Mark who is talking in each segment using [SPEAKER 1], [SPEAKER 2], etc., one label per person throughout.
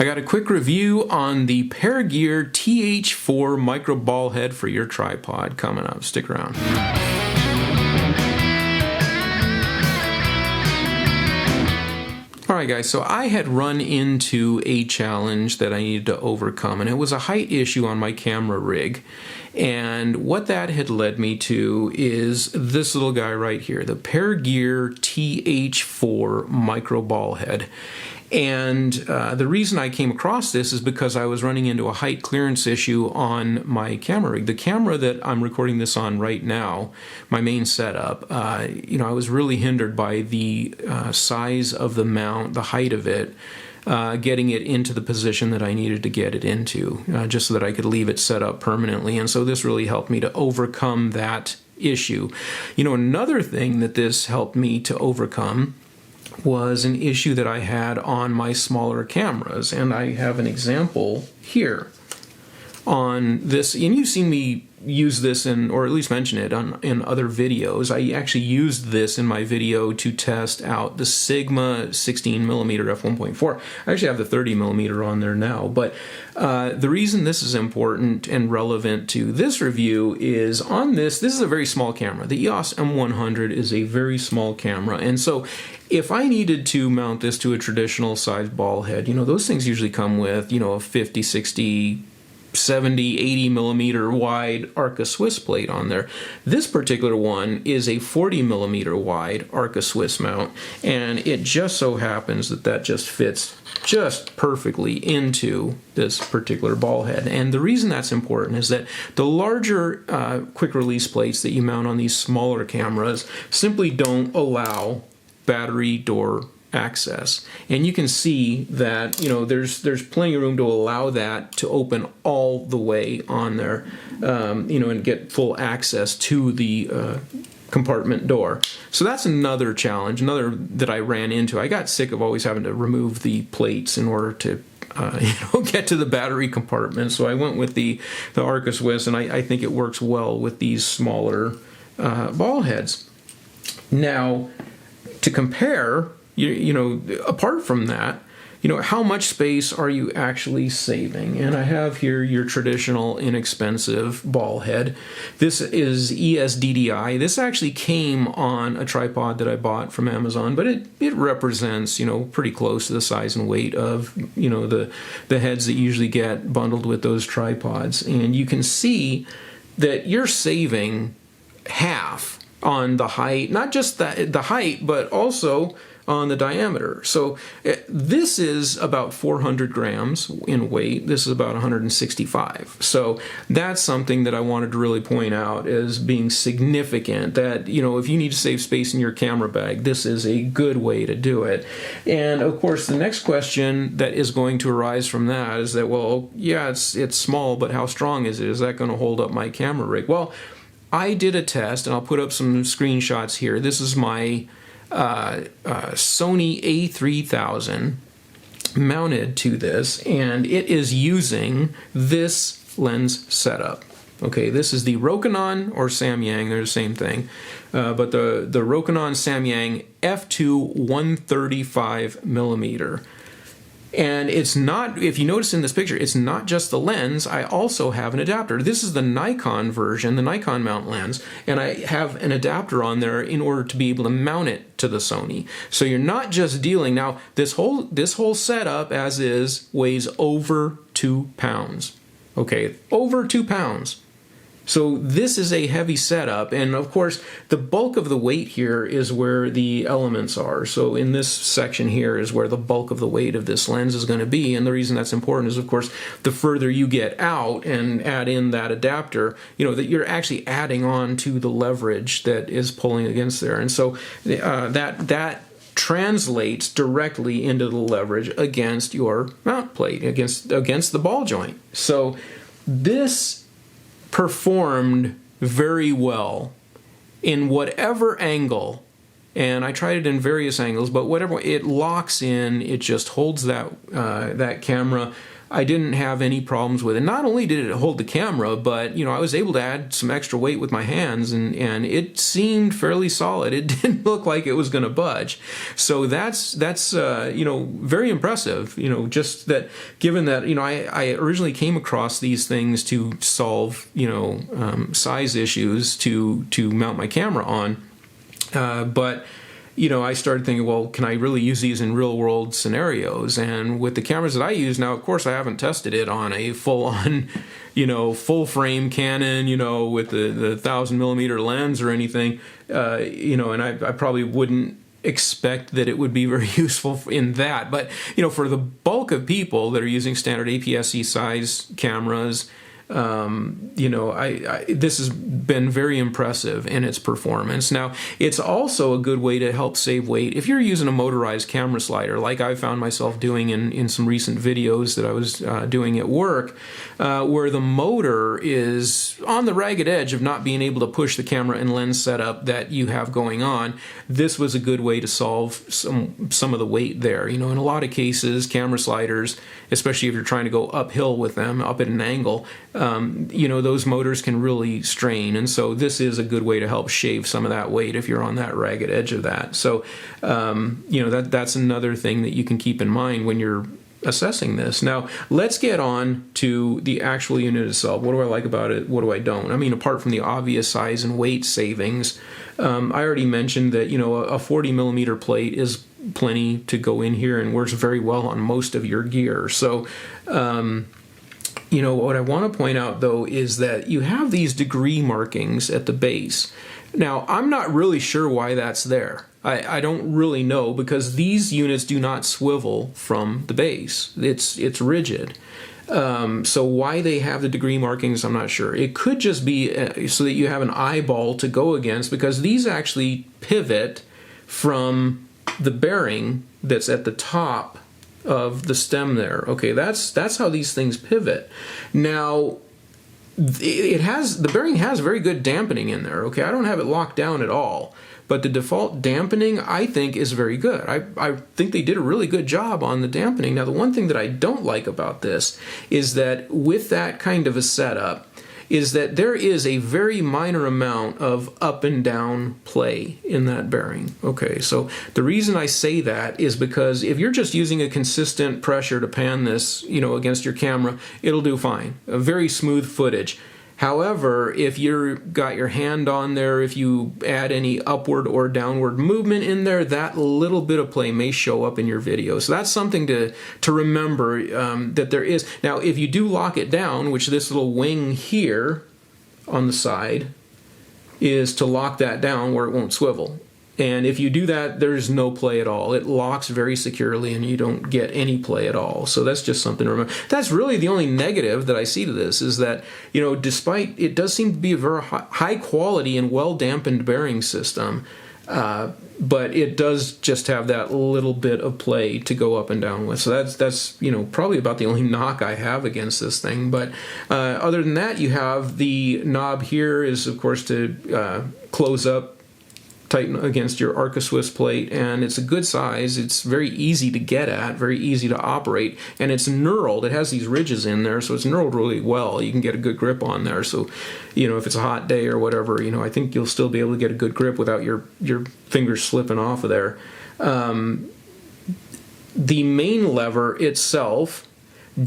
[SPEAKER 1] I got a quick review on the Pergear TH4 micro ball head for your tripod coming up. Stick around. Alright guys, so I had run into a challenge that I needed to overcome, and it was a height issue on my camera rig. And what that had led me to is this little guy right here, the Pergear TH4 micro ball head. And the reason I came across this is because I was running into a height clearance issue on my camera rig. The camera that I'm recording this on right now, my main setup, I was really hindered by the size of the mount, the height of it, getting it into the position that I needed to get it into, just so that I could leave it set up permanently. And so this really helped me to overcome that issue. Another thing that this helped me to overcome was an issue that I had on my smaller cameras, and I have an example here on this, and you've seen me use this or at least mention it in other videos. I actually used this in my video to test out the Sigma 16mm f1.4. I actually have the 30mm on there now, but the reason this is important and relevant to this review is on this is a very small camera. The EOS M100 is a very small camera, and so if I needed to mount this to a traditional size ball head, those things usually come with, a 50, 60, 70, 80 millimeter wide Arca Swiss plate on there. This particular one is a 40 millimeter wide Arca Swiss mount, and it just so happens that just fits just perfectly into this particular ball head. And the reason that's important is that the larger quick release plates that you mount on these smaller cameras simply don't allow battery door access, and you can see that there's plenty of room to allow that to open all the way on there, and get full access to the compartment door. So that's another challenge, another that I ran into. I got sick of always having to remove the plates in order to get to the battery compartment, so I went with the Arca Swiss, and I think it works well with these smaller ball heads. Now, to compare, apart from that, how much space are you actually saving? And I have here your traditional inexpensive ball head. This is ESDDI. This actually came on a tripod that I bought from Amazon, but it represents, pretty close to the size and weight of, the heads that usually get bundled with those tripods. And you can see that you're saving half on the height, not just the height, but also on the diameter. So this is about 400 grams in weight. This is about 165. So that's something that I wanted to really point out as being significant, that, if you need to save space in your camera bag, this is a good way to do it. And of course, the next question that is going to arise from that is that, well, yeah, it's small, but how strong is it? Is that going to hold up my camera rig? Well, I did a test, and I'll put up some screenshots here. This is my Sony A3000 mounted to this, and it is using this lens setup. Okay, this is the Rokinon or Samyang, they're the same thing, but the Rokinon Samyang f2 135 millimeter. And it's not, if you notice in this picture, it's not just the lens. I also have an adapter. This is the Nikon version, the Nikon mount lens, and I have an adapter on there in order to be able to mount it to the Sony. So you're not just dealing, now this whole setup as is weighs over 2 pounds. Okay, over 2 pounds. So this is a heavy setup, and of course the bulk of the weight here is where the elements are. So in this section here is where the bulk of the weight of this lens is going to be, and the reason that's important is, of course, the further you get out and add in that adapter, that you're actually adding on to the leverage that is pulling against there. And so that translates directly into the leverage against your mount plate, against the ball joint. So this performed very well in whatever angle, and I tried it in various angles, but whatever, it locks in, it just holds that camera I didn't have any problems with it. Not only did it hold the camera, but I was able to add some extra weight with my hands, and it seemed fairly solid. It didn't look like it was going to budge. So that's very impressive. Just that, given that I originally came across these things to solve size issues to mount my camera on, but I started thinking, well, can I really use these in real world scenarios? And with the cameras that I use now, of course, I haven't tested it on a full on, full frame Canon, with the 1000mm lens or anything, and I probably wouldn't expect that it would be very useful in that. But, for the bulk of people that are using standard APS-C size cameras, this has been very impressive in its performance. Now, it's also a good way to help save weight if you're using a motorized camera slider, like I found myself doing in some recent videos that I was doing at work, where the motor is on the ragged edge of not being able to push the camera and lens setup that you have going on. This was a good way to solve some of the weight there. In a lot of cases, camera sliders, especially if you're trying to go uphill with them, up at an angle, those motors can really strain, and so this is a good way to help shave some of that weight if you're on that ragged edge of that. So, that's another thing that you can keep in mind when you're assessing this. Now, let's get on to the actual unit itself. What do I like about it? What do I don't? I mean, apart from the obvious size and weight savings, I already mentioned that, a 40mm plate is plenty to go in here and works very well on most of your gear. So, what I want to point out, though, is that you have these degree markings at the base. Now, I'm not really sure why that's there. I don't really know, because these units do not swivel from the base. It's rigid. So why they have the degree markings, I'm not sure. It could just be so that you have an eyeball to go against, because these actually pivot from the bearing that's at the top of the stem there. Okay, that's how these things pivot. Now, the bearing has very good dampening in there. Okay, I don't have it locked down at all, but the default dampening, I think, is very good. I think they did a really good job on the dampening. Now, the one thing that I don't like about this is that with that kind of a setup, is that there is a very minor amount of up and down play in that bearing. Okay, so the reason I say that is because if you're just using a consistent pressure to pan this, against your camera, it'll do fine. A very smooth footage. However, if you've got your hand on there, if you add any upward or downward movement in there, that little bit of play may show up in your video. So that's something to remember, that there is. Now, if you do lock it down, which this little wing here on the side is to lock that down where it won't swivel. And if you do that, there's no play at all. It locks very securely and you don't get any play at all. So that's just something to remember. That's really the only negative that I see to this, is that, despite it does seem to be a very high quality and well dampened bearing system, but it does just have that little bit of play to go up and down with. So that's probably about the only knock I have against this thing. But other than that, you have the knob here is, of course, to close up, tighten against your Arca Swiss plate, and it's a good size. It's very easy to get at, very easy to operate, and it's knurled. It has these ridges in there, so it's knurled really well. You can get a good grip on there. So, if it's a hot day or whatever, I think you'll still be able to get a good grip without your fingers slipping off of there. The main lever itself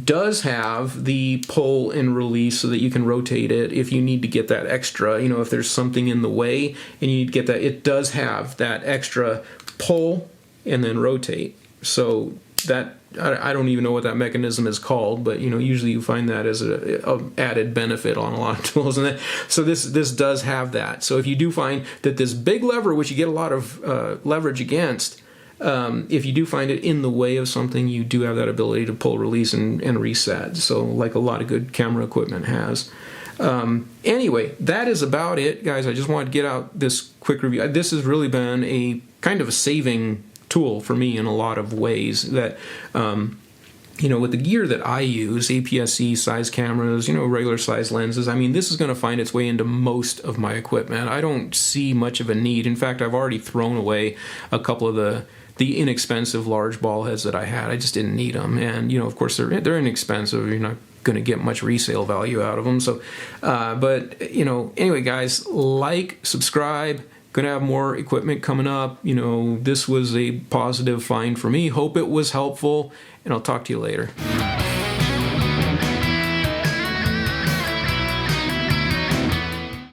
[SPEAKER 1] does have the pull and release so that you can rotate it if you need to get that extra, if there's something in the way and you need to get that, it does have that extra pull and then rotate. So that, I don't even know what that mechanism is called, but usually you find that as a added benefit on a lot of tools. And so this does have that. So if you do find that this big lever, which you get a lot of leverage against, if you do find it in the way of something, you do have that ability to pull, release, and reset. So like a lot of good camera equipment has. Anyway, that is about it, guys. I just wanted to get out this quick review. This has really been a kind of a saving tool for me in a lot of ways. That with the gear that I use, APS-C size cameras, regular size lenses, I mean, this is going to find its way into most of my equipment. I don't see much of a need. In fact, I've already thrown away a couple of the the inexpensive large ball heads that I had. I just didn't need them, and of course they're inexpensive. You're not going to get much resale value out of them. So, but anyway, guys, like, subscribe. Going to have more equipment coming up. This was a positive find for me. Hope it was helpful, and I'll talk to you later.